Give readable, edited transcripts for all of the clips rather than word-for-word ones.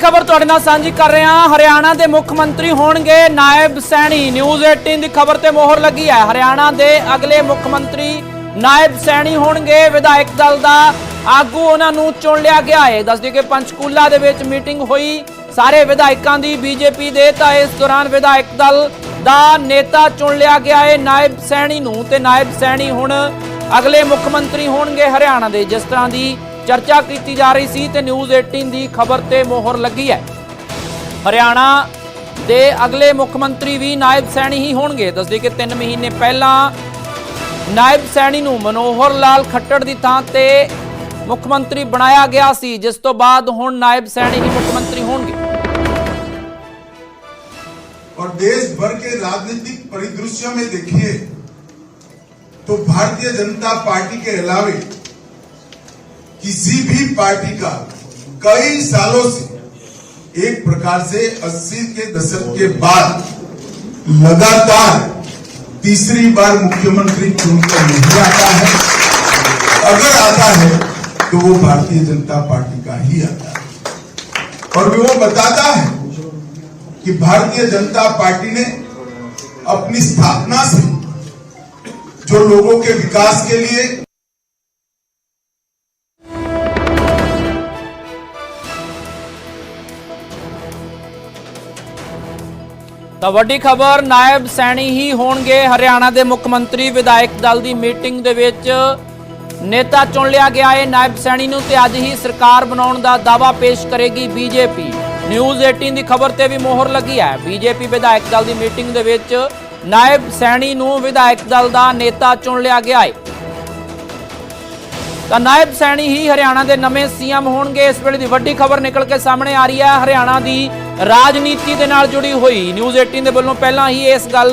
खबर तुहाडे नाल सांझी कर रहे हैं। हरियाणा के मुख्य मंत्री होणगे नायब सैनी। न्यूज़ 18 की खबर ते मोहर लगी है। हरियाणा के अगले मुख्यमंत्री नायब सैनी होणगे। विधायक दल का आगू उन्होंने चुन लिया गया है। दस दी कि पंचकूला दे विच मीटिंग हुई सारे विधायकों की बीजेपी दे, तां इस दौरान विधायक दल का नेता चुन लिया गया है नायब सैनी नूं, ते नायब सैनी हुण अगले मुख्यमंत्री होणगे हरियाणा के। जिस तरह की चर्चा की जा रही सी ते न्यूज़ 18 की खबर ते मोहर लगी है। हरियाणा के अगले मुख्यमंत्री भी नायब सैनी ही होणगे। दस दी कि 3 महीने पहला नायब सैनी नूं मनोहर लाल खट्टर की थां ते मुख्यमंत्री बनाया गया सी, जिस तो बाद हुण नायब सैनी ही मुख्यमंत्री होणगे। और देश भर के राजनीतिक परिदृश्य में देखिए तो भारतीय जनता पार्टी के अलावे किसी भी पार्टी का कई सालों से एक प्रकार से 80 के दशक के बाद लगातार तीसरी बार मुख्यमंत्री चुनकर नहीं आता है। अगर आता है तो वो भारतीय जनता पार्टी का ही आता है। और वो बताता है कि भारतीय जनता पार्टी ने अपनी स्थापना से जो लोगों के विकास के लिए तो वड्डी खबर नायब सैनी ही होणगे हरियाणा के मुख्यमंत्री। विधायक दल की मीटिंग दे विच नेता चुन लिया गया है नायब सैनी नूं, ते अज ही सरकार बनाउण दा दावा पेश करेगी बीजेपी। न्यूज़ 18 की खबर ते भी मोहर लगी है। बीजेपी विधायक दल की मीटिंग दे विच नायब सैनी नूं विधायक दल का नेता चुन लिया गया है। तो नायब सैनी ही हरियाणा के नवे सीएम होणगे। इस वेले दी वड्डी खबर निकल के सामने आ रही है हरियाणा की राजनीति के नाल जुड़ी हुई। न्यूज़ 18 के वालों पहला ही इस गल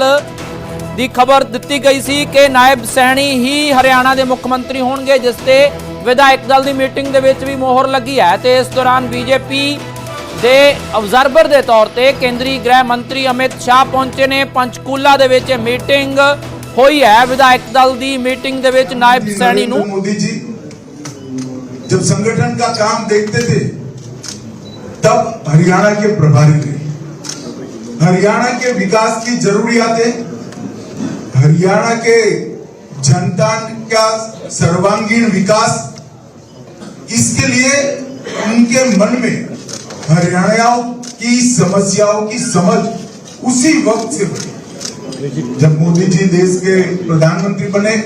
की खबर दी गई सी कि नायब सैनी ही हरियाणा के मुख्यमंत्री होणगे, जिससे विधायक दल की मीटिंग के विच भी मोहर लगी है। तो इस दौरान बीजेपी के ऑब्जर्वर के तौर पर केंद्रीय गृह मंत्री अमित शाह पहुंचे ने। पंचकूला दे विच मीटिंग हुई है। विधायक दल की मीटिंग के विच नायब सैनी नूं मोदी जी जब संगठन का काम देखते थे तब हरियाणा के प्रभारी थे। हरियाणा के विकास की जरूरियातें, हरियाणा के जनता का सर्वांगीण विकास, इसके लिए उनके मन में हरियाणा की समस्याओं की समझ उसी वक्त से बनी जब मोदी जी देश के प्रधानमंत्री बने।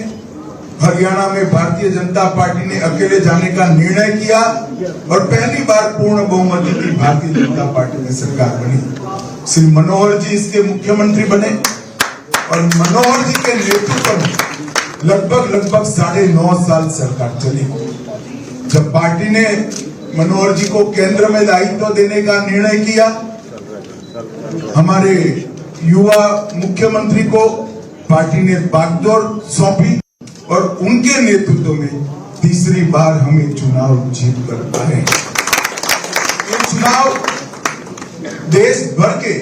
हरियाणा में भारतीय जनता पार्टी ने अकेले जाने का निर्णय किया और पहली बार पूर्ण बहुमत की भारतीय जनता पार्टी में सरकार बनी। श्री मनोहर जी इसके मुख्यमंत्री बने और मनोहर जी के नेतृत्व में लगभग 9.5 साल सरकार चली। जब पार्टी ने मनोहर जी को केंद्र में दायित्व देने का निर्णय किया, हमारे युवा मुख्यमंत्री को पार्टी ने बागडोर सौंपी और उनके नेतृत्व में तीसरी बार हमें चुनाव जीत कर पाए। ये चुनाव देश भर के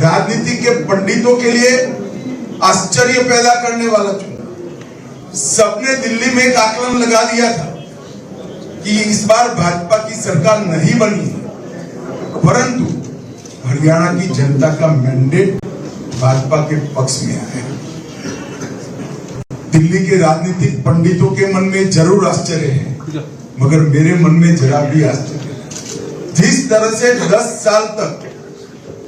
राजनीति के पंडितों के लिए आश्चर्य पैदा करने वाला चुनाव। सबने दिल्ली में एक आकलन लगा दिया था कि इस बार भाजपा की सरकार नहीं बनी, परंतु हरियाणा की जनता का मैंडेट भाजपा के पक्ष में आया। दिल्ली के राजनीतिक पंडितों के मन में जरूर आश्चर्य है, मगर मेरे मन में जरा भी आश्चर्य है। जिस तरह से 10 साल तक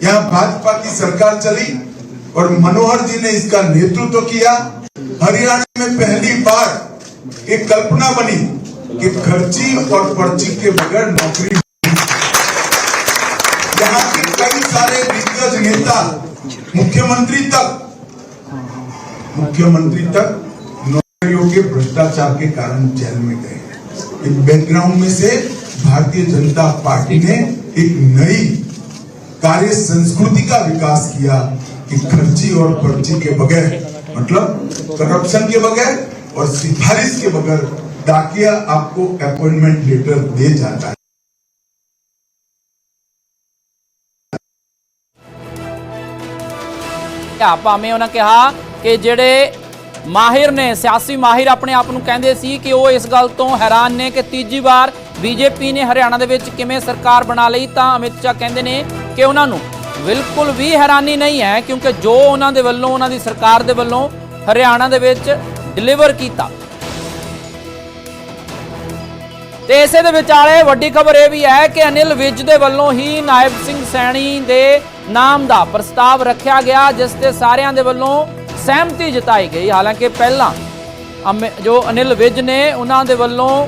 यहाँ भाजपा की सरकार चली और मनोहर जी ने इसका नेतृत्व किया, हरियाणा में पहली बार एक कल्पना बनी कि खर्ची और पर्ची के बगैर नौकरी। यहाँ के कई सारे दिग्गज नेता मुख्यमंत्री तक नौकरियों के भ्रष्टाचार के कारण जेल में गए। एक बैकग्राउंड में से भारतीय जनता पार्टी ने एक नई कार्य संस्कृति का विकास किया कि खर्ची और पर्ची के बगैर, मतलब करप्शन के बगैर और सिफारिश के बगैर डाकिया आपको अपॉइंटमेंट लेटर दे जाता है। भावें उन्होंने कहा कि जेडे माहिर ने सियासी माहिर अपने आप को कहते सी कि वो इस गल तो हैरान ने कि तीजी बार ਬੀਜੇਪੀ ਨੇ ਹਰਿਆਣਾ ਦੇ ਵਿੱਚ ਕਿਵੇਂ ਸਰਕਾਰ ਬਣਾ ਲਈ, ਤਾਂ ਅਮਿਤ ਸ਼ਾਹ ਕਹਿੰਦੇ ਨੇ ਕਿ ਉਹਨਾਂ ਨੂੰ ਬਿਲਕੁਲ ਵੀ ਹੈਰਾਨੀ ਨਹੀਂ ਹੈ, ਕਿਉਂਕਿ ਜੋ ਉਹਨਾਂ ਦੇ ਵੱਲੋਂ, ਉਹਨਾਂ ਦੀ ਸਰਕਾਰ ਦੇ ਵੱਲੋਂ ਹਰਿਆਣਾ ਦੇ ਵਿੱਚ ਡਿਲੀਵਰ ਕੀਤਾ। ਤੇ ਇਸੇ ਦੇ ਵਿਚਾਲੇ ਵੱਡੀ ਖਬਰ ਇਹ ਵੀ ਹੈ ਕਿ ਅਨਿਲ ਵਿਜ ਦੇ ਵੱਲੋਂ ਹੀ ਨਾਇਬ ਸਿੰਘ ਸੈਣੀ ਦੇ ਨਾਮ ਦਾ ਪ੍ਰਸਤਾਵ ਰੱਖਿਆ ਗਿਆ, ਜਿਸ ਤੇ ਸਾਰਿਆਂ ਦੇ ਵੱਲੋਂ ਸਹਿਮਤੀ ਜਤਾਈ ਗਈ। ਹਾਲਾਂਕਿ ਪਹਿਲਾਂ ਜੋ ਅਨਿਲ ਵਿਜ ਨੇ ਉਹਨਾਂ ਦੇ ਵੱਲੋਂ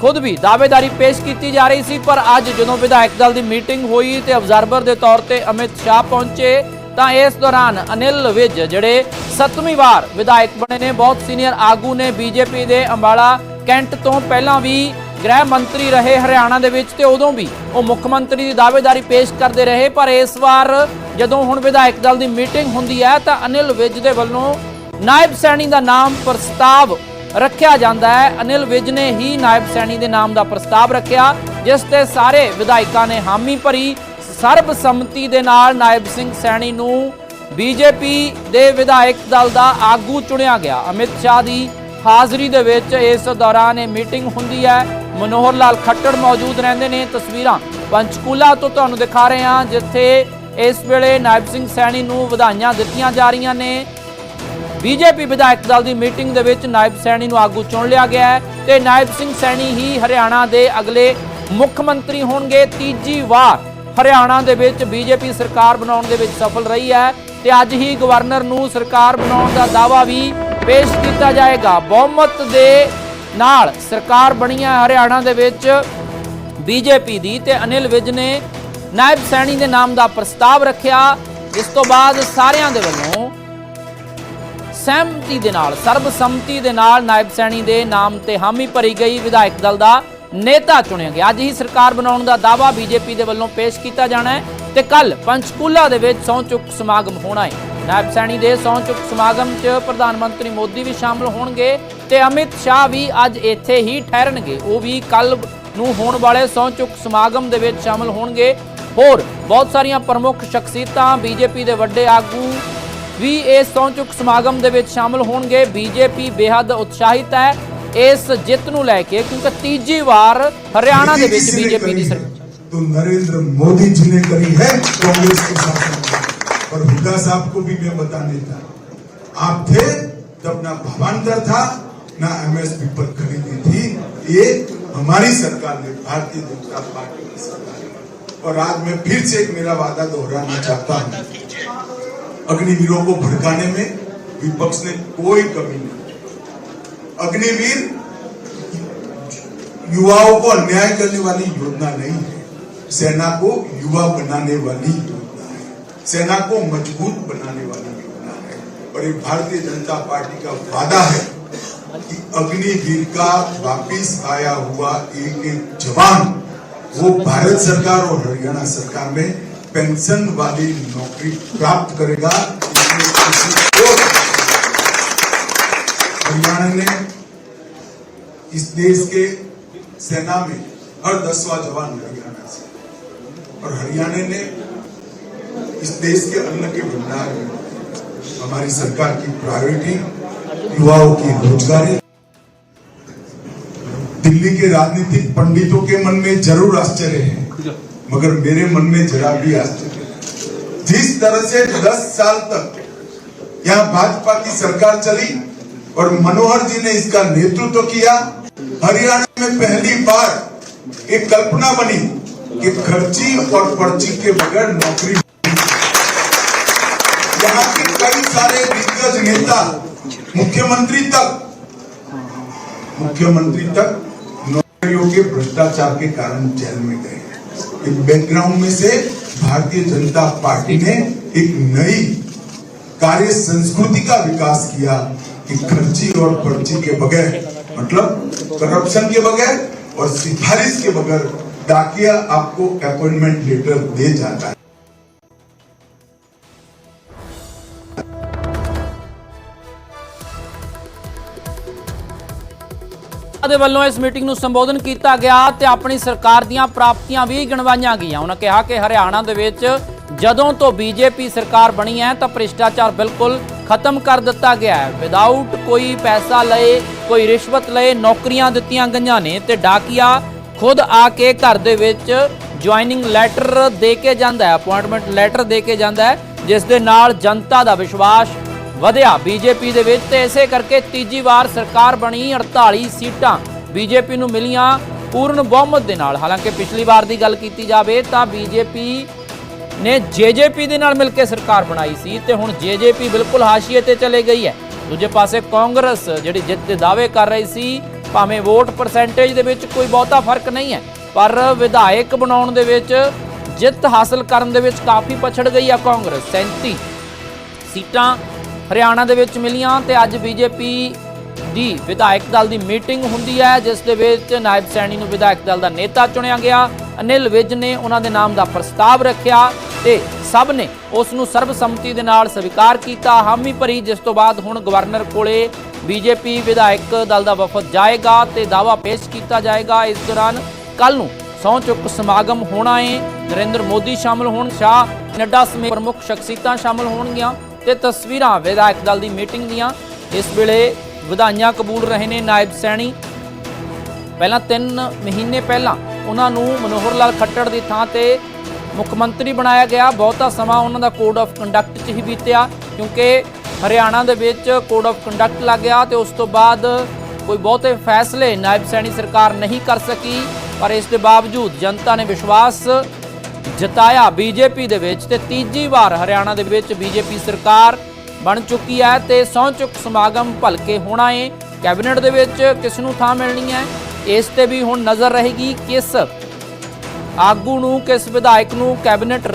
ਖੁਦ ਵੀ ਦਾਅਵੇਦਾਰੀ ਪੇਸ਼ ਕੀਤੀ ਜਾ ਰਹੀ ਸੀ, ਪਰ ਅੱਜ ਜਦੋਂ ਵਿਧਾਇਕ ਦਲ ਦੀ ਮੀਟਿੰਗ ਹੋਈ ਤੇ ਅਬਜ਼ਰਵਰ ਦੇ ਤੌਰ ਤੇ ਅਮਿਤ ਸ਼ਾਹ ਪਹੁੰਚੇ, ਤਾਂ ਇਸ ਦੌਰਾਨ ਅਨਿਲ ਵਿਜ ਜਿਹੜੇ 7ਵੀਂ ਵਾਰ ਵਿਧਾਇਕ ਬਣੇ ਨੇ, ਬਹੁਤ ਸੀਨੀਅਰ ਆਗੂ ਨੇ, ਬੀਜੇਪੀ ਦੇ ਅੰਬਾਲਾ ਕੈਂਟ ਤੋਂ ਪਹਿਲਾਂ ਵੀ ਗ੍ਰਹਿ ਮੰਤਰੀ ਰਹੇ ਹਰਿਆਣਾ ਦੇ ਵਿੱਚ, ਤੇ ਉਦੋਂ ਵੀ ਉਹ ਮੁੱਖ ਮੰਤਰੀ ਦੀ ਦਾਅਵੇਦਾਰੀ ਪੇਸ਼ ਕਰਦੇ ਰਹੇ। ਪਰ ਇਸ ਵਾਰ ਜਦੋਂ ਹੁਣ ਵਿਧਾਇਕ ਦਲ ਦੀ ਮੀਟਿੰਗ ਹੁੰਦੀ ਹੈ ਤਾਂ ਅਨਿਲ ਵਿਜ ਦੇ ਵੱਲੋਂ ਨਾਇਬ ਸੈਣੀ ਦਾ ਨਾਮ ਪ੍ਰਸਤਾਵ ਰੱਖਿਆ ਜਾਂਦਾ ਹੈ। ਅਨਿਲ ਵਿਜ ਨੇ ਹੀ ਨਾਇਬ ਸੈਣੀ ਦੇ ਨਾਮ ਦਾ ਪ੍ਰਸਤਾਵ ਰੱਖਿਆ, ਜਿਸ ਤੇ ਸਾਰੇ ਵਿਧਾਇਕਾਂ ਨੇ ਹਾਮੀ ਭਰੀ। ਸਰਬਸੰਮਤੀ ਦੇ ਨਾਲ ਨਾਇਬ ਸਿੰਘ ਸੈਣੀ ਨੂੰ ਬੀਜੇਪੀ ਦੇ ਵਿਧਾਇਕ ਦਲ ਦਾ ਆਗੂ ਚੁਣਿਆ ਗਿਆ। ਅਮਿਤ ਸ਼ਾਹ ਦੀ ਹਾਜ਼ਰੀ ਦੇ ਵਿੱਚ ਇਸ ਦੌਰਾਨ ਇਹ ਮੀਟਿੰਗ ਹੁੰਦੀ ਹੈ। ਮਨੋਹਰ ਲਾਲ ਖੱਟੜ ਮੌਜੂਦ ਰਹਿੰਦੇ ਨੇ। ਤਸਵੀਰਾਂ ਪੰਚਕੂਲਾ ਤੋਂ ਤੁਹਾਨੂੰ ਦਿਖਾ ਰਹੇ ਹਾਂ, ਜਿੱਥੇ ਇਸ ਵੇਲੇ ਨਾਇਬ ਸਿੰਘ ਸੈਣੀ ਨੂੰ ਵਧਾਈਆਂ ਦਿੱਤੀਆਂ ਜਾ ਰਹੀਆਂ ਨੇ। ਬੀਜੇਪੀ ਵਿਧਾਇਕ ਦਲ ਦੀ ਮੀਟਿੰਗ ਦੇ ਵਿੱਚ ਨਾਇਬ ਸੈਣੀ ਨੂੰ ਆਗੂ ਚੁਣ ਲਿਆ ਗਿਆ ਹੈ ਤੇ ਨਾਇਬ ਸਿੰਘ ਸੈਣੀ ਹੀ ਹਰਿਆਣਾ ਦੇ ਅਗਲੇ ਮੁੱਖ ਮੰਤਰੀ ਹੋਣਗੇ। ਤੀਜੀ ਵਾਰ ਹਰਿਆਣਾ ਦੇ ਵਿੱਚ ਬੀਜੇਪੀ ਸਰਕਾਰ ਬਣਾਉਣ ਦੇ ਵਿੱਚ ਸਫਲ ਰਹੀ ਹੈ ਤੇ ਅੱਜ ਹੀ ਗਵਰਨਰ ਨੂੰ ਸਰਕਾਰ ਬਣਾਉਣ ਦਾ ਦਾਅਵਾ ਵੀ ਪੇਸ਼ ਕੀਤਾ ਜਾਏਗਾ। ਬਹੁਮਤ ਦੇ ਨਾਲ ਸਰਕਾਰ ਬਣੀ ਹੈ ਹਰਿਆਣਾ ਦੇ ਵਿੱਚ ਬੀਜੇਪੀ ਦੀ, ਤੇ ਅਨਿਲ ਵਿਜ ਨੇ ਨਾਇਬ ਸੈਣੀ ਦੇ ਨਾਮ ਦਾ ਪ੍ਰਸਤਾਵ ਰੱਖਿਆ, ਜਿਸ ਤੋਂ ਬਾਅਦ ਸਾਰਿਆਂ ਦੇ ਵੱਲੋਂ ਸਹਿਮਤੀ ਦੇ ਨਾਲ, ਸਰਬਸੰਮਤੀ ਦੇ ਨਾਲ ਨਾਇਬ ਸੈਣੀ ਦੇ ਨਾਮ ਤੇ ਹਾਮੀ ਭਰੀ ਗਈ। ਵਿਧਾਇਕ ਦਲ ਦਾ ਨੇਤਾ ਚੁਣਿਆ ਗਿਆ। ਅੱਜ ਹੀ ਸਰਕਾਰ ਬਣਾਉਣ ਦਾ ਦਾਅਵਾ ਬੀਜੇਪੀ ਦੇ ਵੱਲੋਂ ਪੇਸ਼ ਕੀਤਾ ਜਾਣਾ ਹੈ ਤੇ ਕੱਲ ਪੰਚਕੂਲਾ ਦੇ ਵਿੱਚ ਸਹੁੰ ਚੁੱਕ ਸਮਾਗਮ ਹੋਣਾ ਹੈ। ਨਾਇਬ ਸੈਣੀ ਦੇ ਸਹੁੰ ਚੁੱਕ ਸਮਾਗਮ 'ਚ ਪ੍ਰਧਾਨ ਮੰਤਰੀ ਮੋਦੀ ਵੀ ਸ਼ਾਮਲ ਹੋਣਗੇ ਤੇ ਅਮਿਤ ਸ਼ਾਹ ਵੀ ਅੱਜ ਇੱਥੇ ਹੀ ਠਹਿਰਨਗੇ। ਉਹ ਵੀ ਕੱਲ ਨੂੰ ਹੋਣ ਵਾਲੇ ਸਹੁੰ ਚੁੱਕ ਸਮਾਗਮ ਦੇ ਵਿੱਚ ਸ਼ਾਮਲ ਹੋਣਗੇ। ਹੋਰ ਬਹੁਤ ਸਾਰੀਆਂ ਪ੍ਰਮੁੱਖ ਸ਼ਖਸੀਅਤਾਂ, ਬੀਜੇਪੀ ਦੇ ਵੱਡੇ ਆਗੂ ਵੀ ਇਸ ਸਹੁੰ ਚੁੱਕ ਸਮਾਗਮ ਦੇ ਵਿੱਚ ਸ਼ਾਮਲ ਹੋਣਗੇ। ਬੀਜੇਪੀ ਬੇहद ਉਤਸ਼ਾਹਿਤ ਹੈ ਇਸ ਜਿੱਤ ਨੂੰ ਲੈ ਕੇ, ਕਿਉਂਕਿ ਤੀਜੀ ਵਾਰ ਹਰਿਆਣਾ ਦੇ ਵਿੱਚ ਬੀਜੇਪੀ ਦੀ ਸਰਕਾਰ तो नरेंद्र मोदी जी ने करी है कांग्रेस के साथ। और हुड्डा साहब को भी मैं बताने था, आप थे तब ना भावांतर था ना एमएसपी पर खरीदी थी। ये हमारी सरकार ने, भारतीय जनता पार्टी की सरकार ने। और आज मैं फिर से एक मेरा वादा दोहराना चाहता हूँ, अग्निवीरों को भड़काने में विपक्ष ने कोई कमी नहीं। अग्निवीर युवाओं को अन्याय करने वाली योजना नहीं है, सेना को युवा बनाने वाली योजना है, सेना को मजबूत बनाने वाली योजना है। और ये भारतीय जनता पार्टी का वादा है कि अग्निवीर का वापिस आया हुआ एक एक जवान वो भारत सरकार और हरियाणा सरकार में पेंशन वाली नौकरी प्राप्त करेगा। हरियाणा ने इस देश के सेना में हर 10वां जवान हरियाणा से, और हरियाणा ने इस देश के अन्न के भंडार में हमारी सरकार की प्रायोरिटी युवाओं की रोजगारी। दिल्ली के राजनीतिक पंडितों के मन में जरूर आश्चर्य है, मगर मेरे मन में जरा भी आश्चर्य है। जिस तरह से 10 साल तक यहाँ भाजपा की सरकार चली और मनोहर जी ने इसका नेतृत्व किया, हरियाणा में पहली बार एक कल्पना बनी कि खर्ची और पर्ची के बगैर नौकरी। यहाँ के कई सारे दिग्गज नेता, मुख्यमंत्री तक नौकरियों के भ्रष्टाचार के कारण जेल में गए। इस बैकग्राउंड में से भारतीय जनता पार्टी ने एक नई कार्य संस्कृति का विकास किया कि खर्ची और पर्ची के बगैर, मतलब करप्शन के बगैर और सिफारिश के बगैर डाकिया आपको अपॉइंटमेंट लेटर दे जाता है। ਦੇ ਵੱਲੋਂ ਇਸ ਮੀਟਿੰਗ ਨੂੰ ਸੰਬੋਧਨ ਕੀਤਾ ਗਿਆ ਤੇ ਆਪਣੀ ਸਰਕਾਰ ਦੀਆਂ ਪ੍ਰਾਪਤੀਆਂ ਵੀ ਗਿਣਵਾਈਆਂ ਗਈਆਂ। ਉਹਨਾਂ ਕਿਹਾ ਕਿ ਹਰਿਆਣਾ ਦੇ ਵਿੱਚ ਜਦੋਂ ਤੋਂ ਬੀਜੇਪੀ ਸਰਕਾਰ ਬਣੀ ਹੈ ਤਾਂ ਭ੍ਰਿਸ਼ਟਾਚਾਰ ਬਿਲਕੁਲ ਖਤਮ ਕਰ ਦਿੱਤਾ ਗਿਆ ਹੈ। ਵਿਦਆਊਟ ਕੋਈ ਪੈਸਾ ਲਏ, ਕੋਈ ਰਿਸ਼ਵਤ ਲਏ ਨੌਕਰੀਆਂ ਦਿੱਤੀਆਂ ਗਈਆਂ ਨੇ ਤੇ ਡਾਕੀਆ खुद आके घर दे विच ज्वाइनिंग लैटर दे के जांदा है, अपॉइंटमेंट लैटर दे के जांदा है, जिस दे नाल जनता दा विश्वास ਵਧਿਆ बीजेपी ਦੇ ਵਿੱਚ ਤੇ ਇਸੇ ਕਰਕੇ ਤੀਜੀ ਵਾਰ ਸਰਕਾਰ ਬਣੀ। 48 ਸੀਟਾਂ बीजेपी ਨੂੰ ਮਿਲੀਆਂ ਪੂਰਨ ਬਹੁਮਤ ਦੇ ਨਾਲ। ਹਾਲਾਂਕਿ ਪਿਛਲੀ ਵਾਰ ਦੀ ਗੱਲ ਕੀਤੀ ਜਾਵੇ ਤਾਂ बीजेपी ਨੇ जेजेपी ਦੇ ਨਾਲ ਮਿਲ ਕੇ ਸਰਕਾਰ ਬਣਾਈ ਸੀ ਤੇ ਹੁਣ जेजेपी ਬਿਲਕੁਲ ਹਾਸ਼ੀਏ ਤੇ ਚਲੇ ਗਈ ਹੈ। ਦੂਜੇ ਪਾਸੇ ਕਾਂਗਰਸ ਜਿਹੜੀ ਜਿੱਤ ਦੇ ਦਾਅਵੇ ਕਰ ਰਹੀ ਸੀ, ਭਾਵੇਂ ਵੋਟ ਪਰਸੈਂਟੇਜ ਦੇ ਵਿੱਚ ਕੋਈ ਬਹੁਤਾ ਫਰਕ ਨਹੀਂ ਹੈ, ਪਰ ਵਿਧਾਇਕ ਬਣਾਉਣ ਦੇ ਵਿੱਚ ਜਿੱਤ ਹਾਸਲ ਕਰਨ ਦੇ ਵਿੱਚ ਕਾਫੀ ਪਛੜ ਗਈ ਹੈ ਕਾਂਗਰਸ। 37 ਸੀਟਾਂ ਹਰਿਆਣਾ ਦੇ ਵਿੱਚ ਮਿਲੀਆਂ ਤੇ ਅੱਜ बीजेपी ਦੀ ਵਿਧਾਇਕ ਦਲ ਦੀ ਮੀਟਿੰਗ ਹੁੰਦੀ ਹੈ, ਜਿਸ ਦੇ ਵਿੱਚ ਨਾਇਬ ਸੈਣੀ ਨੂੰ ਵਿਧਾਇਕ ਦਲ ਦਾ ਨੇਤਾ ਚੁਣਿਆ ਗਿਆ। ਅਨਿਲ ਵਿਜ ਨੇ ਉਹਨਾਂ ਦੇ ਨਾਮ ਦਾ ਪ੍ਰਸਤਾਵ ਰੱਖਿਆ ਤੇ ਸਭ ਨੇ ਉਸ ਨੂੰ ਸਰਬਸੰਮਤੀ ਦੇ ਨਾਲ ਸਵੀਕਾਰ ਕੀਤਾ, ਹਾਮੀ ਭਰੀ, ਜਿਸ ਤੋਂ ਬਾਅਦ ਹੁਣ ਗਵਰਨਰ ਕੋਲੇ बीजेपी ਵਿਧਾਇਕ ਦਲ ਦਾ ਵਫਦ ਜਾਏਗਾ ਤੇ ਦਾਅਵਾ ਪੇਸ਼ ਕੀਤਾ ਜਾਏਗਾ। ਇਸ ਦੌਰਾਨ ਕੱਲ ਨੂੰ ਸਹੁੰ ਚੁੱਕ ਸਮਾਗਮ ਹੋਣਾ ਹੈ। ਨਰਿੰਦਰ ਮੋਦੀ ਸ਼ਾਮਲ ਹੋਣ, ਸ਼ਾਹ ਨੱਡਾ ਸਮੇਤ ਪ੍ਰਮੁੱਖ ਸ਼ਖਸੀਅਤਾਂ ਸ਼ਾਮਲ ਹੋਣਗੀਆਂ ਤੇ ਤਸਵੀਰਾਂ ਵਿਧਾਇਕ ਦਲ ਦੀ ਮੀਟਿੰਗ ਦੀਆਂ। ਇਸ ਵੇਲੇ ਵਧਾਈਆਂ ਕਬੂਲ ਰਹੇ ਨੇ ਨਾਇਬ ਸੈਣੀ। ਪਹਿਲਾਂ 3 ਮਹੀਨੇ ਪਹਿਲਾਂ ਉਹਨਾਂ ਨੂੰ ਮਨੋਹਰ ਲਾਲ ਖੱਟੜ ਦੀ ਥਾਂ ਤੇ ਮੁੱਖ ਮੰਤਰੀ ਬਣਾਇਆ ਗਿਆ। ਬਹੁਤਾ ਸਮਾਂ ਉਹਨਾਂ ਦਾ ਕੋਡ ਆਫ ਕੰਡਕਟ 'ਚ ਹੀ ਬੀਤਿਆ, ਕਿਉਂਕਿ ਹਰਿਆਣਾ ਦੇ ਵਿੱਚ ਕੋਡ ਆਫ ਕੰਡਕਟ ਲੱਗ ਗਿਆ ਤੇ ਉਸ ਤੋਂ ਬਾਅਦ ਕੋਈ ਬਹੁਤੇ ਫੈਸਲੇ ਨਾਇਬ ਸੈਣੀ ਸਰਕਾਰ ਨਹੀਂ ਕਰ ਸਕੀ। ਪਰ ਇਸ ਦੇ ਬਾਵਜੂਦ ਜਨਤਾ ਨੇ ਵਿਸ਼ਵਾਸ ਜਤਾਇਆ बीजेपी ਦੇ ਵਿੱਚ ਤੇ ਤੀਜੀ ਵਾਰ ਹਰਿਆਣਾ ਦੇ ਵਿੱਚ बीजेपी ਸਰਕਾਰ ਬਣ ਚੁੱਕੀ ਹੈ ਤੇ ਸਹੁੰ ਚੁੱਕ ਸਮਾਗਮ ਭਲਕੇ ਹੋਣਾ ਹੈ। ਕੈਬਨਿਟ ਦੇ ਵਿੱਚ ਕਿਸ ਨੂੰ ਥਾਂ ਮਿਲਣੀ ਹੈ, ਇਸ ਤੇ ਵੀ ਹੁਣ ਨਜ਼ਰ ਰਹੇਗੀ। ਕਿਸ ਆਗੂ ਨੂੰ, ਕਿਸ ਵਿਧਾਇਕ ਨੂੰ ਕੈਬਨਿਟ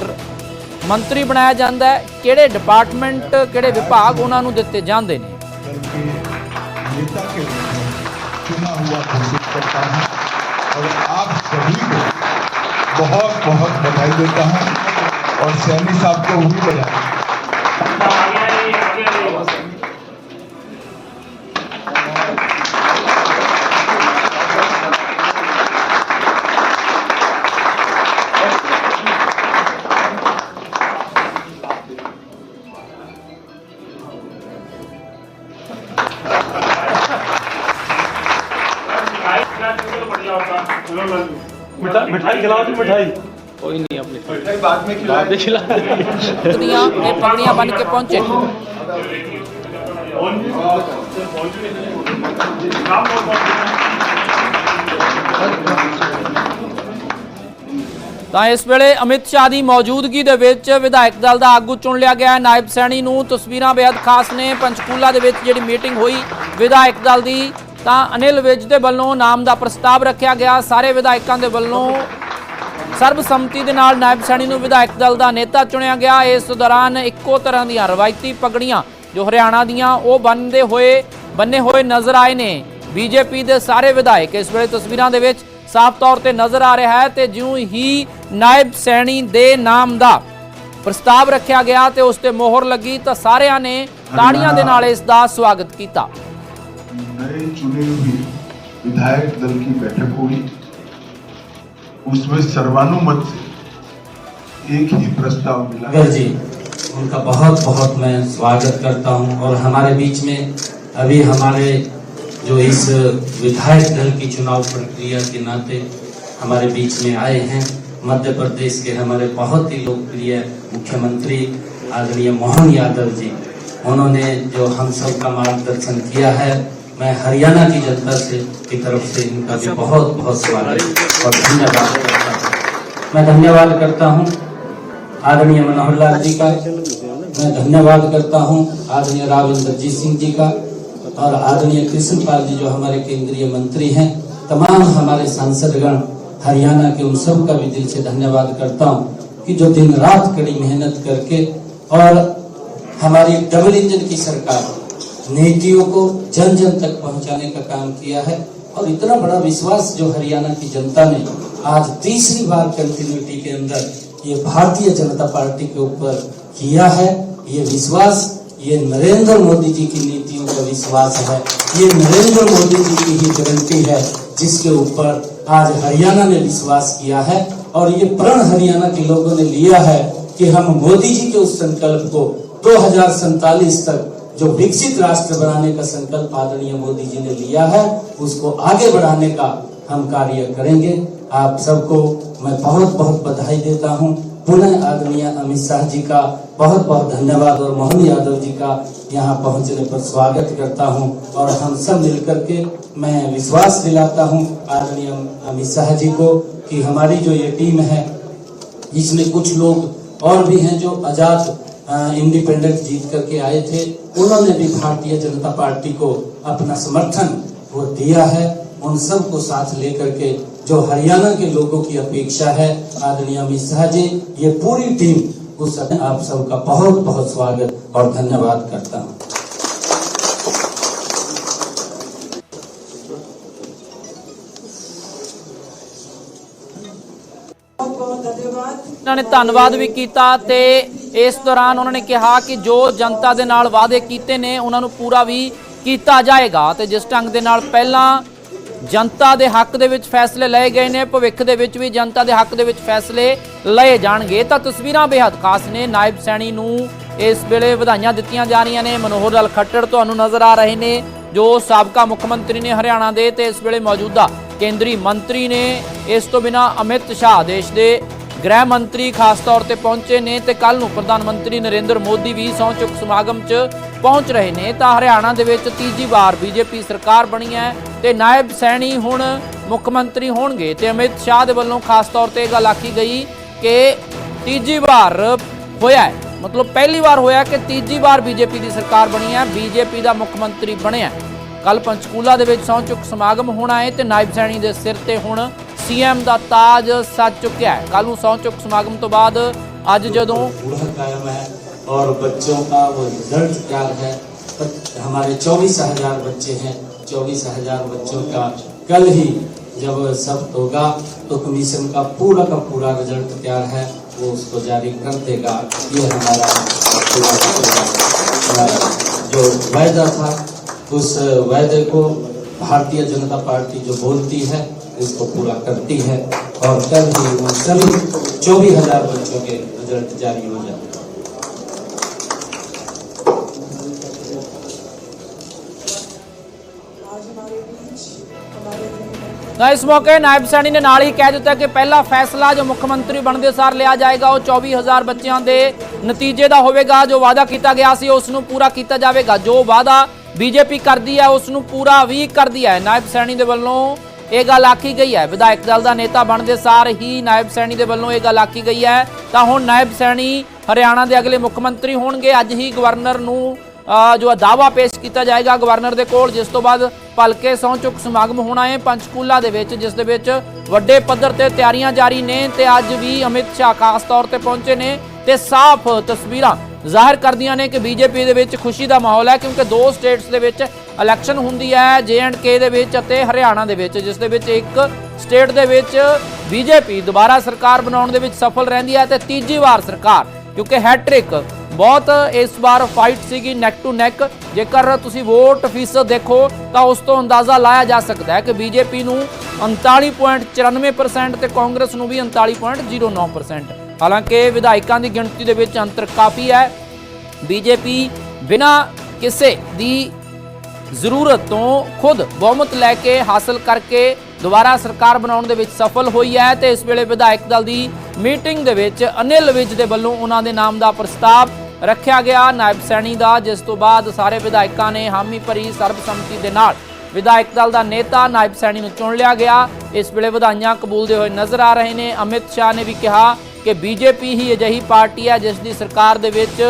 ਮੰਤਰੀ ਬਣਾਇਆ ਜਾਂਦਾ ਹੈ, ਕਿਹੜੇ ਡਿਪਾਰਟਮੈਂਟ, ਕਿਹੜੇ ਵਿਭਾਗ ਉਹਨਾਂ ਨੂੰ ਦਿੱਤੇ ਜਾਂਦੇ ਨੇ। नेता के रूप में चुना हुआ घोषित करता हूं और आप सभी को बहुत बहुत बधाई देता हूं और सैनी साहब को भी बधाई। मिठाई खिलाओ तो मिठाई कोई नहीं, अपनी मिठाई बाद में खिला पगड़ियां बन के पहुंचे। ਤਾਂ ਇਸ ਵੇਲੇ ਅਮਿਤ ਸ਼ਾਹ ਦੀ ਮੌਜੂਦਗੀ ਦੇ ਵਿੱਚ ਵਿਧਾਇਕ ਦਲ ਦਾ ਆਗੂ ਚੁਣ ਲਿਆ ਗਿਆ ਨਾਇਬ ਸੈਣੀ ਨੂੰ। ਤਸਵੀਰਾਂ ਬੇहद ਖਾਸ ਨੇ। ਪੰਚਕੂਲਾ ਦੇ ਵਿੱਚ ਜਿਹੜੀ ਮੀਟਿੰਗ ਹੋਈ ਵਿਧਾਇਕ ਦਲ ਦੀ, ਤਾਂ ਅਨਿਲ ਵਿਜ ਦੇ ਵੱਲੋਂ ਨਾਮ ਦਾ ਪ੍ਰਸਤਾਵ ਰੱਖਿਆ ਗਿਆ। ਸਾਰੇ ਵਿਧਾਇਕਾਂ ਦੇ ਵੱਲੋਂ ਸਰਬਸੰਮਤੀ ਦੇ ਨਾਲ ਨਾਇਬ ਸੈਣੀ ਨੂੰ ਵਿਧਾਇਕ ਦਲ ਦਾ ਨੇਤਾ ਚੁਣਿਆ ਗਿਆ। ਇਸ ਦੌਰਾਨ ਇੱਕੋ ਤਰ੍ਹਾਂ ਦੀਆਂ ਰਵਾਇਤੀ ਪਗੜੀਆਂ ਜੋ ਹਰਿਆਣਾ ਦੀਆਂ ਉਹ ਬੰਨੇ ਹੋਏ ਨਜ਼ਰ ਆਏ ਨੇ बीजेपी ਦੇ ਸਾਰੇ ਵਿਧਾਇਕ। ਇਸ ਵੇਲੇ ਤਸਵੀਰਾਂ ਦੇ ਵਿੱਚ ਸਾਫ਼ ਤੌਰ ਤੇ ਨਜ਼ਰ ਆ ਰਿਹਾ ਹੈ ਤੇ ਜਿਉਂ ਹੀ ਨਾਇਬ ਸੈਣੀ ਦੇ ਨਾਮ ਦਾ ਪ੍ਰਸਤਾਵ ਰੱਖਿਆ ਗਿਆ ਤੇ ਉਸ ਤੇ ਮੋਹਰ ਲੱਗੀ ਤਾਂ ਸਾਰਿਆਂ ਨੇ ਤਾੜੀਆਂ ਦੇ ਨਾਲ ਇਸ ਦਾ ਸਵਾਗਤ ਕੀਤਾ। नए चुने हुए विधायक दल की बैठक हुई, उसमें सर्वानुमत से एक ही प्रस्ताव मिला। जी, उनका बहुत बहुत मैं स्वागत करता हूं और हमारे बीच में अभी हमारे जो इस विधायक दल की चुनाव प्रक्रिया के नाते हमारे बीच में आए हैं, मध्य प्रदेश के हमारे बहुत ही लोकप्रिय मुख्यमंत्री आदरणीय मोहन यादव जी, उन्होंने जो हम सब का मार्गदर्शन किया है, मैं हरियाणा की जनता की तरफ से इनका भी बहुत बहुत स्वागत और धन्यवाद करता हूँ। मैं धन्यवाद करता हूँ आदरणीय मनोहर लाल जी का, मैं धन्यवाद करता हूँ आदरणीय राव इंद्रजीत सिंह जी का और आदरणीय कृष्णपाल जी जो हमारे केंद्रीय मंत्री हैं, तमाम हमारे सांसदगण हरियाणा के उन सब का भी दिल से धन्यवाद करता हूँ कि जो दिन रात कड़ी मेहनत करके और हमारी डबल इंजन की सरकार नीतियों को जन जन तक पहुंचाने का काम किया है। और इतना बड़ा विश्वास जो हरियाणा की जनता ने आज तीसरी बार कंटिन्यूटी के अंदर ये भारतीय जनता पार्टी के ऊपर किया है, ये विश्वास ये नरेंद्र मोदी जी की नीतियों का विश्वास है, ये नरेंद्र मोदी जी की ही गारंटी है जिसके ऊपर आज हरियाणा ने विश्वास किया है। और ये प्रण हरियाणा के लोगों ने लिया है कि हम मोदी जी के उस संकल्प को 2047 तक जो विकसित राष्ट्र बनाने का संकल्प आदरणीय मोदी जी ने लिया है, उसको आगे बढ़ाने का हम कार्य करेंगे। आप सबको मैं बहुत बहुत बधाई देता हूं। पुनः आदरणीय अमित शाह जी का बहुत बहुत धन्यवाद और मोहन यादव जी का यहाँ पहुँचने पर स्वागत करता हूँ। और हम सब मिलकर के मैं विश्वास दिलाता हूँ आदरणीय अमित शाह जी को कि हमारी जो ये टीम है इसमें कुछ लोग और भी हैं जो आजाद इंडिपेंडेंट जीत करके आए थे, उन्होंने भी भारतीय जनता पार्टी को अपना समर्थन वो दिया है। उन सब को साथ लेकर के जो हरियाणा के लोगों की अपेक्षा है आदरणीय अमित शाह जी, ये पूरी टीम उस आप सबका बहुत बहुत स्वागत और धन्यवाद करता हूँ। उन्होंने धन्यवाद भी किया ते इस दौरान उन्होंने कहा कि जो जनता दे नाल वादे कीते ने उन्होंने पूरा भी किया जाएगा। तो जिस ढंग दे नाल पहला जनता दे हक दे विच फैसले लए गए ने, भविख दे विच भी जनता दे हक दे विच फैसले लए जाणगे। तो तस्वीरां बेहद खास ने। नायब सैनी नूं इस वेले वधाइयां दित्तियां जा रहीआं ने। मनोहर लाल खट्टर तुहानूं नज़र आ रहे ने जो साबका मुख मंत्री ने हरियाणा दे, ते इस वेले मौजूदा केंद्रीय मंत्री ने। इस तो बिना अमित शाह देश के गृह मंत्री खास तौर पर पहुंचे ने, ते कल नूं प्रधानमंत्री नरेंद्र मोदी भी सहुं चुक समागम च पहुंच रहे ने। तो हरियाणा दे विच तीजी बार बीजेपी सरकार बनी है ते नायब सैनी हुण मुख मंत्री होणगे। ते अमित शाह दे वल्लों खास तौर पर गल आखी गई कि तीजी बार होया है, मतलब पहली बार होया कि तीजी बार बीजेपी की सरकार बनी है, बीजेपी का मुख मंत्री बनिया। कल पंचकूला दे विच सहुं चुक समागम होना है ते नायब सैनी दे सिर ते हुण सीएम का ताज सज चुका है। कल सहुं चुक समागम तो बाद अज जदों पूरा कायम है और बच्चों का वो रिजल्ट तैयार है। हमारे 24,000 बच्चे हैं, 24,000 बच्चों का कल ही जब सब होगा तो कमीशन का पूरा रिजल्ट तैयार है, वो उसको जारी कर देगा। ये हमारा जो वायदा था उस वायदे को भारतीय जनता पार्टी जो बोलती है उसको पूरा करती है और कल ही वो सभी 24,000 बच्चों के रिजल्ट जारी हो जाते हैं। इस मौके नायब सैनी ने नाल ही कह दिता कि पहला फैसला जो मुख्यमंत्री बनते सार लिया जाएगा वो 24,000 बच्चों के नतीजे का होगा। जो वादा किया गया सी उसनूं पूरा किया जाएगा, जो वादा बीजेपी करती है उसनूं पूरा भी कर दिया है। नायब सैनी के वल्लों ये गल आखी गई है। विधायक दल का नेता बनते सार ही नायब सैनी के वल्लों ये गल आखी गई है। तो हुण नायब सैनी हरियाणा के अगले मुख्यमंत्री होणगे। अज ही गवर्नर नूं जो दावा पेश किया जाएगा गवर्नर के कोल, जिस तो बाद भलके सहुं चुक समागम होना है पंचकूला दे विच, जिस दे विच वड्डे पद्धर ते तैयारियां जारी ने। ते अज भी अमित शाह खास तौर पर पहुंचे ने ते साफ तस्वीरां जाहिर करदियां ने कि बीजेपी दे विच खुशी का माहौल है, क्योंकि दो स्टेट्स दे विच इलैक्शन हुंदी है, JNK दे विच अते हरियाणा दे विच, जिस दे विच एक स्टेट दे विच बीजेपी दोबारा सरकार बनाउण दे विच सफल रहिंदी है ते तीजी बार सरकार, क्योंकि हैट्रिक बहुत इस बार फाइट सीगी नैक टू नैक। जेकर तुसी वोट फीसद देखो तो उस तो अंदाज़ा लाया जा सकता है कि बीजेपी नूं 39.94% ते कांग्रेस नूं भी 39.09%। हालांकि विधायकों की गिणती दे विच अंतर काफ़ी है। बीजेपी बिना किसी दी जरूरत तो खुद बहुमत लैके हासिल करके दोबारा सरकार बनाउण दे विच सफल हुई है। तो इस वेले विधायक दल की मीटिंग दे विच अनिल विज दे वल्लों उन्हां दे नाम का प्रस्ताव रखा गया नायब सैनी का, जिस तो बाद सारे विधायकों ने हामी भरी सर्बसम्मति दे नाल विधायक दल का नेता नायब सैनी नूं चुन लिया गया। इस वेले वधाइयां कबूलते हुए नज़र आ रहे हैं। अमित शाह ने भी कहा कि बीजेपी ही अजिही पार्टी है जिसकी सरकार दे विच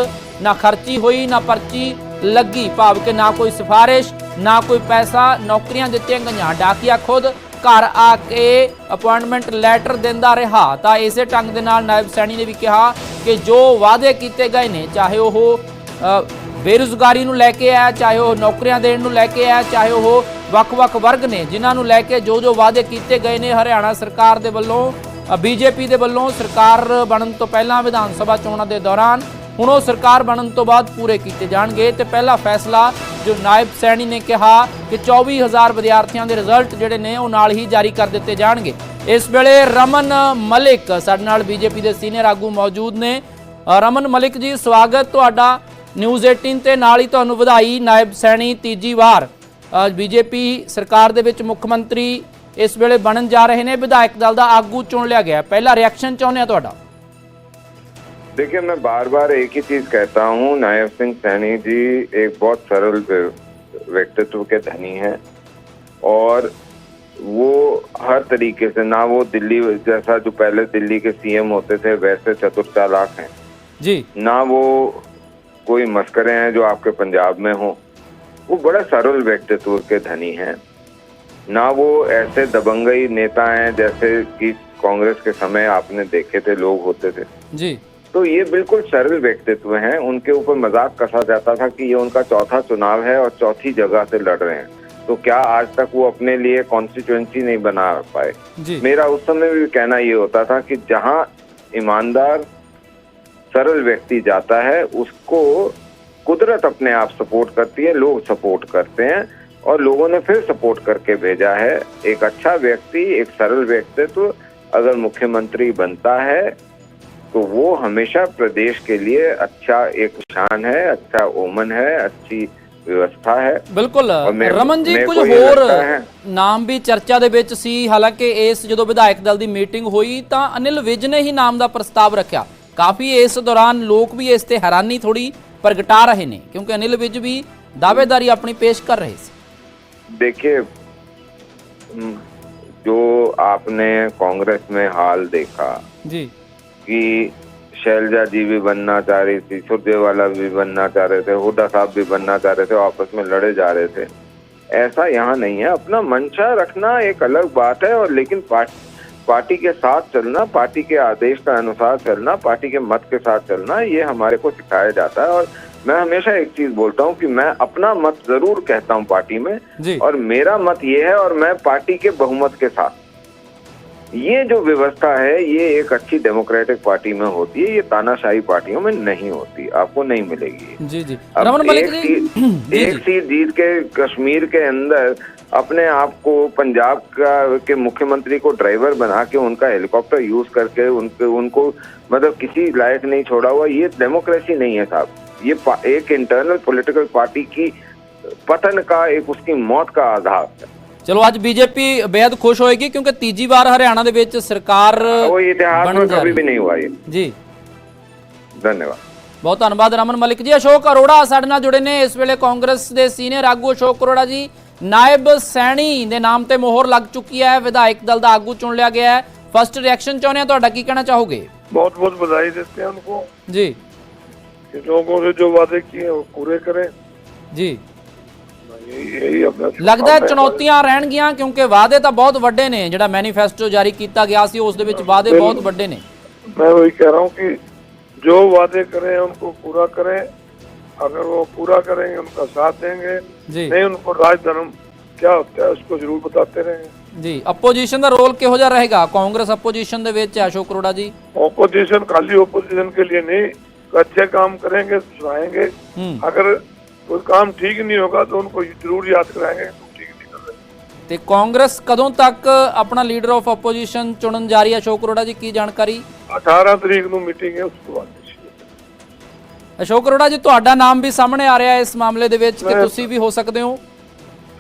ना खर्ची हुई ना पर्ची लगी, भाव कि ना कोई सिफारिश ना कोई पैसा, नौकरियां दित्तियां गईयां, डाकिया खुद घर आके अपॉइंटमेंट लैटर देंदा रहा। तो इस ढंग के नाल नायब सैनी ने भी कहा कि जो वादे किए गए ने, चाहे वह बेरोजगारी नूं लैके है, चाहे वह नौकरियां देण नूं लैके है, चाहे वह वख-वख वर्ग ने जिन्हां नूं लैके जो वादे किए गए ने हरियाणा सरकार दे वल्लों बीजेपी दे वल्लों सरकार बनन तो पहला विधान सभा चोणां दे दौरान हुण वो सरकार बनन तो बाद पूरे किए जाणगे। ते पहला फैसला जो नायब सैनी ने कहा कि 24,000 विद्यार्थियों के रिजल्ट जिहड़े ने वो नाल ही जारी कर दिते जाणगे। इस वेले रमन मलिक साडे नाल बीजेपी के सीनियर आगू मौजूद ने। रमन मलिक जी, स्वागत तुहाडा न्यूज़ 18 ते नाल ही तुहानूं वधाई। नायब सैनी तीजी वार बीजेपी सरकार दे विच मुख मंत्री ਇਸ ਵੇਲੇ ਬਣਨ ਜਾ ਰਹੇ ਨੇ, ਵਿਧਾਇਕ ਦਲ ਦਾ ਆਗੂ ਚੁਣ लिया गया। पहला रिएक्शन चाਹੁੰਦੇ ਆ ਤੁਹਾਡਾ। देखिए, मैं बार बार एक ही चीज कहता हूँ, नायब सिंह सैनी जी एक बहुत सरल व्यक्तित्व के धनी हैं और वो हर तरीके से, ना वो दिल्ली जैसा जो पहले दिल्ली के सीएम होते थे वैसे चतुर चालाक हैं जी, ना वो कोई मस्करे हैं जो आपके पंजाब में हो। वो बड़ा सरल व्यक्तित्व के धनी हैं, ना वो ऐसे दबंगई नेता हैं जैसे कि कांग्रेस के समय आपने देखे थे लोग होते थे जी। तो ये बिल्कुल सरल व्यक्तित्व हैं। उनके ऊपर मजाक कसा जाता था कि ये उनका चौथा चुनाव है और चौथी जगह से लड़ रहे हैं, तो क्या आज तक वो अपने लिए कॉन्स्टिट्यूएंसी नहीं बना पाए। मेरा उस समय भी कहना ये होता था कि जहां ईमानदार सरल व्यक्ति जाता है उसको कुदरत अपने आप सपोर्ट करती है, लोग सपोर्ट करते हैं और लोगों ने फिर सपोर्ट करके भेजा है। एक अच्छा व्यक्ति, एक सरल व्यक्तित्व अगर मुख्यमंत्री बनता है तो वो हमेशा प्रदेश के लिए अच्छा एक शान है, अच्छा ओमन है, अच्छी व्यवस्था है। बिल्कुल रमन जी, कुछ होर नाम भी चर्चा ਦੇ ਵਿੱਚ ਸੀ। ਹਾਲਾਂਕਿ ਇਸ ਜਦੋਂ ਵਿਧਾਇਕ ਦਲ ਦੀ ਮੀਟਿੰਗ ਹੋਈ ਤਾਂ ਅਨਿਲ ਵਿਜ ਨੇ ਹੀ ਨਾਮ ਦਾ ਪ੍ਰਸਤਾਵ ਰੱਖਿਆ। ਕਾਫੀ ਇਸ ਦੌਰਾਨ ਲੋਕ ਵੀ ਇਸ ਤੇ ਹੈਰਾਨੀ ਥੋੜੀ ਪ੍ਰਗਟਾ ਰਹੇ ਨੇ ਕਿਉਂਕਿ ਅਨਿਲ ਵਿਜ ਵੀ ਦਾਅਵੇਦਾਰੀ ਆਪਣੀ ਪੇਸ਼ ਕਰ ਰਹੇ ਸੀ। देखिए, जो आपने कांग्रेस में हाल देखा जी कि शैलजा जी भी बनना चाह रही थी, सुरजेवाला भी बनना चाह रहे थे, हुड्डा साहब भी बनना चाह रहे थे, आपस में लड़े जा रहे थे। ऐसा यहाँ नहीं है। अपना मंशा रखना एक अलग बात है, और लेकिन पार्टी के साथ चलना, पार्टी के आदेश का अनुसार चलना, पार्टी के मत के साथ चलना, ये हमारे को सिखाया जाता है। और मैं हमेशा एक चीज बोलता हूँ कि मैं अपना मत जरूर कहता हूँ पार्टी में, और मेरा मत ये है और मैं पार्टी के बहुमत के साथ। ये जो व्यवस्था है ये एक अच्छी डेमोक्रेटिक पार्टी में होती है, ये तानाशाही पार्टियों में नहीं होती, आपको नहीं मिलेगी। जी जी। एक सीट जीत के कश्मीर के अंदर अपने आप को पंजाब के मुख्यमंत्री को ड्राइवर बना के उनका हेलीकॉप्टर यूज करके उनको मतलब किसी लायक नहीं छोड़ा हुआ, ये डेमोक्रेसी नहीं है साहब। ये एक इंटरनल पॉलिटिकल पार्टी की पतन का, एक उसकी मौत का आधार है। चलो आज बीजेपी बेहद खुश होएगी क्योंकि तीजी बार हरियाणा दे विच सरकार वो इतिहास में कभी भी नहीं हुआ ये। जी धन्यवाद, बहुत धन्यवाद रमन मलिक जी। अशोक अरोड़ा साडे नाल जुड़े ने इस वेले कांग्रेस दे सीनियर आगू अशोक अरोड़ा जी। नायब सैनी दे नाम ते मोहर लग चुकी है, विधायक दल दा आगू चुन लिया गया है। फर्स्ट रिएक्शन चाहुंदे आ, तुहाडा की कहना चाहोगे? बहुत बहुत बधाई देते हैं उनको जी, कि लोगों से जो वादे किए वो पूरे करें जी। यही अपना लगता है चुनौतियां रहणगियां क्योंकि वादे तो बहुत वड्डे ने, जिहड़ा मैनीफेस्टो जारी किया गया सी उस दे विच वादे बहुत वड्डे ने। मैं वही कह रहा हूँ कि जो वादे करें उनको पूरा करें, अगर वो पूरा करेंगे उनका साथ देंगे जी। नहीं उनको राजधर्म क्या होता है उसको जरूर बताते रहेंगे जी। अपोजिशन का रोल किहो जिहा रहेगा? कांग्रेस अपोजिशन दे विच अशोक अरोड़ा जी। ओपोजिशन खाली ओपोजिशन के लिए नहीं, अच्छे काम करेंगे सुनाएंगे, अगर कोई काम ठीक नहीं होगा तो उनको जरूर याद कराएंगे तुम ठीक नहीं कर रहे। ते कांग्रेस कदों तक अपना लीडर ऑफ अपोजिशन चुनन जा रही है अशोक अरोड़ा जी, की जानकारी? 18 तरीक ਨੂੰ ਮੀਟਿੰਗ ਹੈ, ਉਸ ਤੋਂ ਬਾਅਦ अशोक अरोड़ा जी ਤੁਹਾਡਾ ਨਾਮ ਵੀ ਸਾਹਮਣੇ ਆ ਰਿਹਾ ਹੈ ਇਸ ਮਾਮਲੇ ਦੇ ਵਿੱਚ ਕਿ ਤੁਸੀਂ ਵੀ ਹੋ ਸਕਦੇ ਹੋ।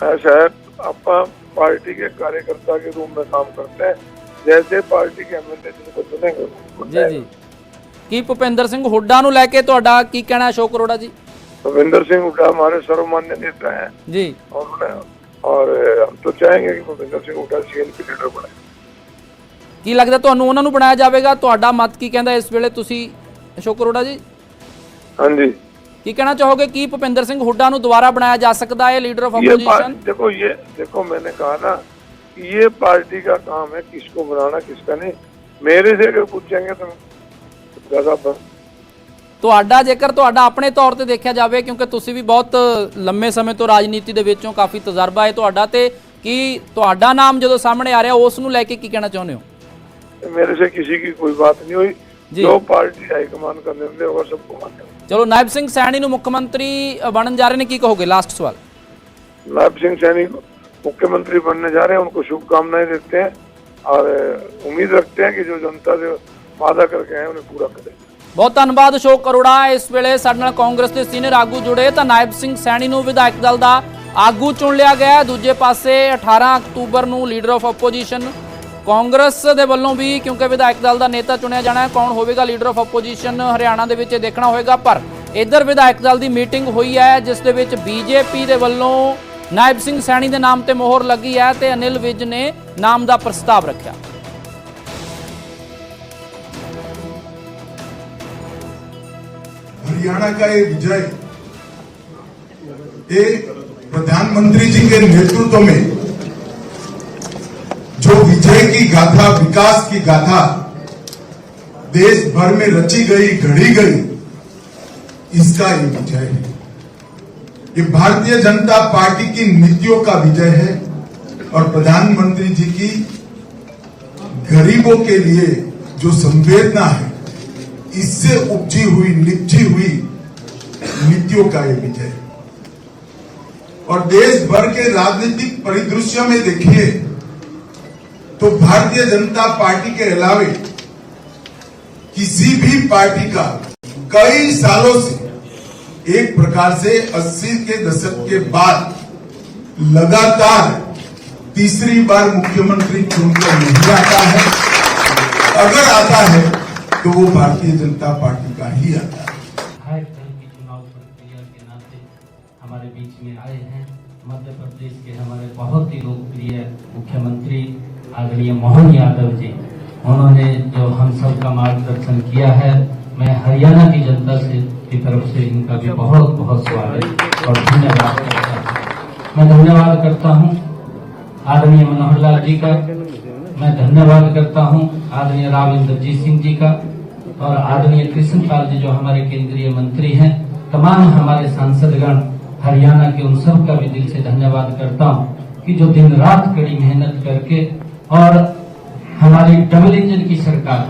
शायद ਆਪਾਂ पार्टी के कार्यकर्ता के रूप में काम करते हैं, जैसे पार्टी के एमएलए जिनको चुनेंगे जी जी। की भूपेंद्र सिंह हुड्डा ਨੂੰ ਲੈ ਕੇ ਤੁਹਾਡਾ ਕੀ ਕਹਿਣਾ ਹੈ अशोक अरोड़ा जी? भूपेंद्र सिंह हुड्डा हमारे सर्वमान्य नेता हैं जी, और हम तो चाहेंगे कि भूपेंद्र सिंह हुड्डा सीएम के लीडर बने। ਕੀ ਲੱਗਦਾ ਤੁਹਾਨੂੰ ਉਹਨਾਂ ਨੂੰ ਬਣਾਇਆ ਜਾਵੇਗਾ? ਤੁਹਾਡਾ ਮਤ ਕੀ ਕਹਿੰਦਾ ਇਸ ਵੇਲੇ ਤੁਸੀਂ अशोक अरोड़ा जी? हाँ जी। ਕੀ ਕਹਿਣਾ ਚਾਹੋਗੇ ਕਿ ਭੁਪਿੰਦਰ ਸਿੰਘ ਹੁੱਡਾ ਨੂੰ ਦੁਬਾਰਾ ਬਣਾਇਆ ਜਾ ਸਕਦਾ ਹੈ लीडर ऑफ अपोजिशन? देखो मैंने कहा ना कि ये पार्टी का काम है किसको बनाना किसका नहीं। मेरे से अगर पूछेंगे तो ज्यादा ਤੁਹਾਡਾ ਜੇਕਰ ਤੁਹਾਡਾ ਆਪਣੇ ਤੌਰ ਤੇ ਦੇਖਿਆ ਜਾਵੇ ਕਿਉਂਕਿ ਤੁਸੀਂ ਵੀ ਬਹੁਤ ਲੰਮੇ ਸਮੇਂ ਤੋਂ ਰਾਜਨੀਤੀ ਦੇ ਵਿੱਚੋਂ ਕਾਫੀ ਤਜਰਬਾ ਹੈ ਤੁਹਾਡਾ, ਤੇ ਕੀ ਤੁਹਾਡਾ ਨਾਮ ਜਦੋਂ ਸਾਹਮਣੇ ਆ ਰਿਹਾ ਉਸ ਨੂੰ ਲੈ ਕੇ ਕੀ ਕਹਿਣਾ ਚਾਹੁੰਦੇ ਹੋ? मेरे से किसी की कोई बात नहीं हुई, जो पार्टी हाईकमान का निर्णय होगा सबको मान्य। चलो नायब सिंह सैनी ਨੂੰ ਮੁੱਖ ਮੰਤਰੀ ਬਣਨ ਜਾ ਰਹੇ ਨੇ, ਕੀ ਕਹੋਗੇ? लास्ट सवाल। नायब सिंह सैनी मुख्यमंत्री बनने जा रहे हैं, उनको शुभकामनाएं देते हैं और उम्मीद रखते हैं कि जो जनता से वादा करके आए उन्हें पूरा करें। बहुत धन्यवाद अशोक अरोड़ा। इस वेले साडे नाल कांग्रेस के सीनियर आगू जुड़े तो नायब सिंह सैनी ਨੂੰ ਵਿਧਾਇਕ ਦਲ ਦਾ ਆਗੂ ਚੁਣ ਲਿਆ ਗਿਆ। ਦੂਜੇ ਪਾਸੇ 18 ਅਕਤੂਬਰ ਨੂੰ ਲੀਡਰ ਆਫ ਆਪੋਜੀਸ਼ਨ ਕਾਂਗਰਸ ਦੇ ਵੱਲੋਂ ਵੀ, ਕਿਉਂਕਿ ਵਿਧਾਇਕ ਦਲ ਦਾ ਨੇਤਾ ਚੁਣਿਆ ਜਾਣਾ ਹੈ, ਕੌਣ ਹੋਵੇਗਾ ਲੀਡਰ ਆਫ ਆਪੋਜੀਸ਼ਨ ਹਰਿਆਣਾ ਦੇ ਵਿੱਚ ਦੇਖਣਾ ਹੋਵੇਗਾ। ਪਰ ਇੱਧਰ ਵਿਧਾਇਕ ਦਲ ਦੀ ਮੀਟਿੰਗ ਹੋਈ ਹੈ ਜਿਸ ਦੇ ਵਿੱਚ ਬੀਜੇਪੀ ਦੇ ਵੱਲੋਂ ਨਾਇਬ ਸਿੰਘ ਸੈਣੀ ਦੇ ਨਾਮ ਤੇ ਮੋਹਰ ਲੱਗੀ ਹੈ ਤੇ ਅਨਿਲ ਵਿਜ ਨੇ ਨਾਮ ਦਾ ਪ੍ਰਸਤਾਵ ਰੱਖਿਆ। हरियाणा का ये विजय एक प्रधानमंत्री जी के नेतृत्व में जो विजय की गाथा, विकास की गाथा देश भर में रची गई, घड़ी गई, इसका ये विजय है। ये भारतीय जनता पार्टी की नीतियों का विजय है और प्रधानमंत्री जी की गरीबों के लिए जो संवेदना है, इससे उपजी हुई, निपजी हुई नीतियों का ये विजय। और देश भर के राजनीतिक परिदृश्य में देखिए तो भारतीय जनता पार्टी के अलावे किसी भी पार्टी का कई सालों से एक प्रकार से 80 के दशक के बाद लगातार तीसरी बार मुख्यमंत्री चुनकर नहीं आता है। अगर आता है तो वो भारतीय जनता पार्टी का ही आता है। विधायक दल की चुनाव प्रक्रिया के नाते हमारे बीच में आए हैं मध्य प्रदेश के हमारे बहुत ही लोकप्रिय मुख्यमंत्री आदरणीय मोहन यादव जी। उन्होंने जो हम सब का मार्गदर्शन किया है, मैं हरियाणा की जनता से की तरफ से इनका भी बहुत बहुत स्वागत और धन्यवाद करता हूँ। मैं धन्यवाद करता हूँ आदरणीय मनोहर लाल जी का, मैं धन्यवाद करता हूँ आदरणीय राव इंद्रजीत सिंह जी का और आदरणीय कृष्ण पाल जी जो हमारे केंद्रीय मंत्री हैं, तमाम हमारे सांसदगण हरियाणा के उन सब का भी दिल से धन्यवाद करता हूँ कि जो दिन रात कड़ी मेहनत करके और हमारी डबल इंजन की सरकार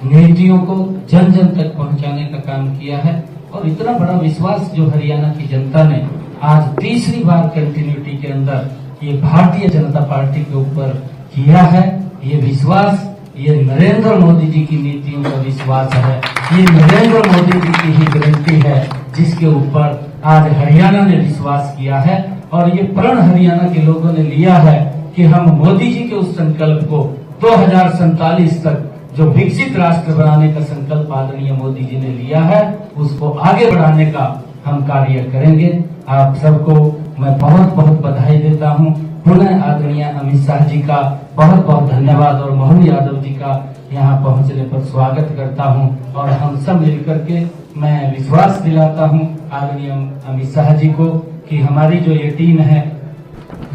नीतियों को जन जन तक पहुंचाने का काम किया है। और इतना बड़ा विश्वास जो हरियाणा की जनता ने आज तीसरी बार कंटिन्यूटी के अंदर ये भारतीय जनता पार्टी के ऊपर किया है, ये विश्वास ये नरेंद्र मोदी जी की नीतियों का विश्वास है, ये नरेंद्र मोदी जी की ही गारंटी है जिसके ऊपर आज हरियाणा ने विश्वास किया है। और ये प्रण हरियाणा के लोगों ने लिया है कि हम मोदी जी के उस संकल्प को 2047 तक जो विकसित राष्ट्र बनाने का संकल्प आदरणीय मोदी जी ने लिया है, उसको आगे बढ़ाने का हम कार्य करेंगे। आप सबको मैं बहुत बहुत बधाई देता हूँ। पुनः आदरणीय अमित शाह जी का बहुत बहुत धन्यवाद और मोहन यादव जी का यहाँ पहुँचने पर स्वागत करता हूँ। और हम सब मिलकर के मैं विश्वास दिलाता हूँ आदरणीय अमित शाह जी को कि हमारी जो ये टीम है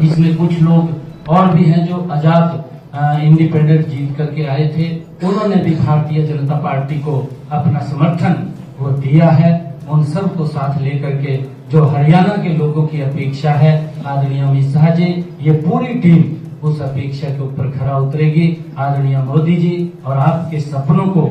इसमें कुछ लोग और भी हैं जो आजाद इंडिपेंडेंट जीत करके आए थे, उन्होंने भी भारतीय जनता पार्टी को अपना समर्थन वो दिया है। उन सब को साथ लेकर के जो हरियाणा के लोगों की अपेक्षा है, आदरणीय अमित शाह जी ये पूरी टीम उस अपेक्षा के ऊपर खरा उतरेगी। आदरणीय मोदी जी और आपके सपनों को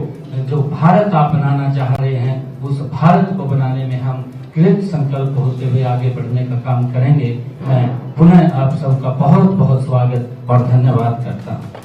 जो भारत आप बनाना चाह रहे हैं, उस भारत को बनाने में हम कृत संकल्प होते हुए आगे बढ़ने का काम करेंगे। मैं पुनः आप सबका बहुत बहुत स्वागत और धन्यवाद करता हूँ।